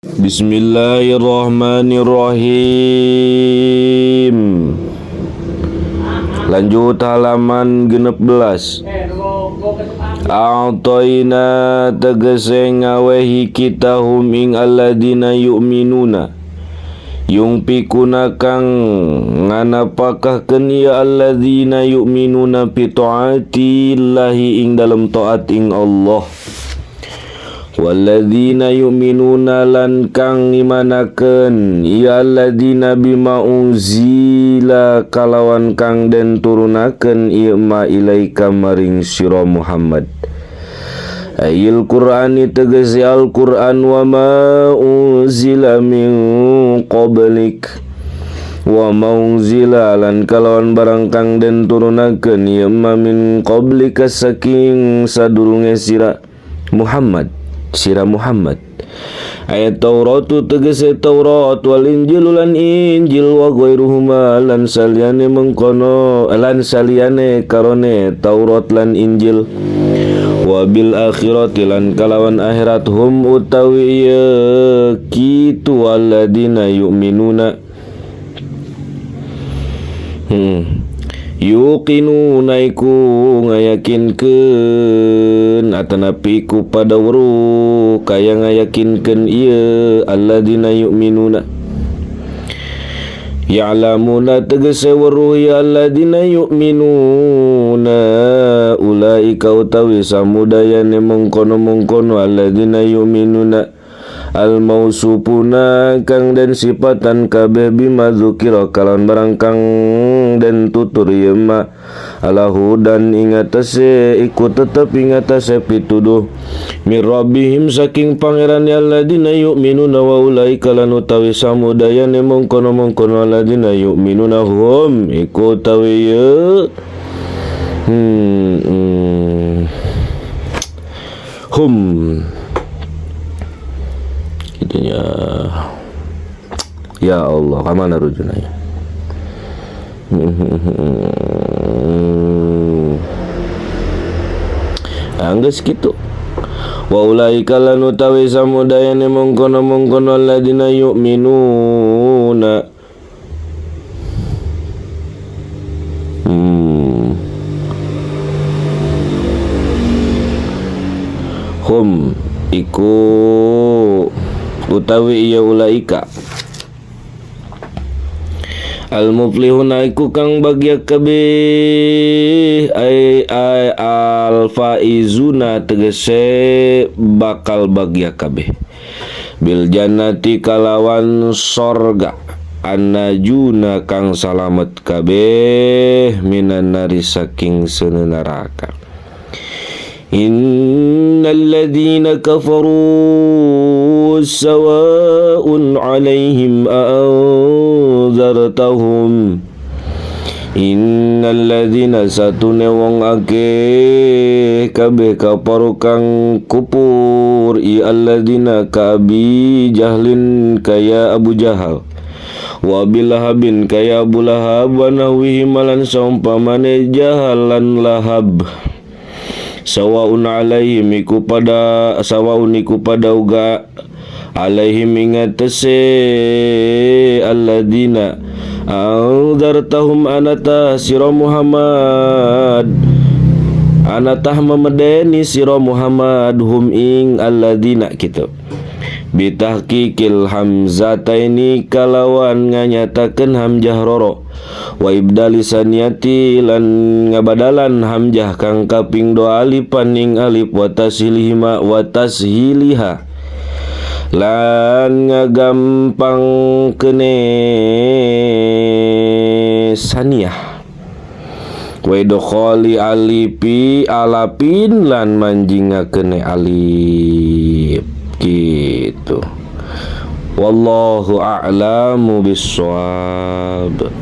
Bismillahirrahmanirrahim. Lanjut halaman 16. A'tayna tegese ngawehi kita hum ing alladina yu'minuna yung pikuna kang nganapakahkeun ya alladina yu'minuna bi taatillahi ing dalam taat ing Allah. Walladzina yu'minuna lan kang ngimanakeun ya alladzina bima unzila kalawan kang den turunakeun ieu ma ilaika maring sira Muhammad. Ayil Qur'ani tegese Al-Qur'an wa ma unzila min qablik wa ma unzila lan kalawan barang kang den turunakeun ieu ma min qablika saking sadurunge sira Muhammad. Ayat Taurat tegese Taurat wal Injil lan Injil wa ghairuhuma lan saliyane mengkono lan saliyane karone Taurat lan Injil wa bil akhirati lan kalawan akhirat hum utawi kitu alladzina yu'minuna yuqinuna iku ngayakinkeun atanapi ku pada weruh kaya ngayakinkeun ieu alladzina yu'minuna ya'lamuna tegese weruh ya alladzina yu'minuna ulaika utawi samudayane mengkono-mengkono alladzina yu'minuna al-mausupuna kang den sifatan kabeh bima dzukira kalawan barang kang den tutur ieu ma alahu dan ingatase iku tetep ingatase pituduh mir rabbihim saking pangeran alladzina yu'minuna wa ulaika lan utawi samudayane mengkono-mengkono alladzina yu'minuna hum iku utawi hum ya Allah kamana rujunanya angges kitu wa ulaika lan utawi samudayane mengkono-mengkono alladzina yu'minuna hum iku utawi iya ulaika al-muflihuna iku kang bagya kabeh ay al-faizuna tegese bakal bagya kabeh bil jannati kalawan sorga annajuna kang salamet kabeh minan nari saking seuneu neraka. Innal ladzina kafaru sawa'un 'alaihim a'anzartahum innal ladzina satune wong akeh kabeh kafaru kang kupur i alladzina kabi jahlin kaya Abu Jahal wa bilahabin kaya Abu Lahab wa nahwihi malan saumpamane jahalan Lahab sawaun alaihim iku pada uga alaihim ingatase alladzina anzartahum anata sira Muhammad anatah memedeni sira Muhammad hum ing alladzina kitu bitahqiqil hamzataini kalawan nganyatakeun hamzah roro wa ibdali saniyati lan ngabadalan hamzah kang kaping 2 alifan ing alif wa tashilihima wa tashiliha lan ngagampang kene saniyah wa idkhali alifi alapin lan manjingakeun alif gitu. Wallahu a'lamu bissawab.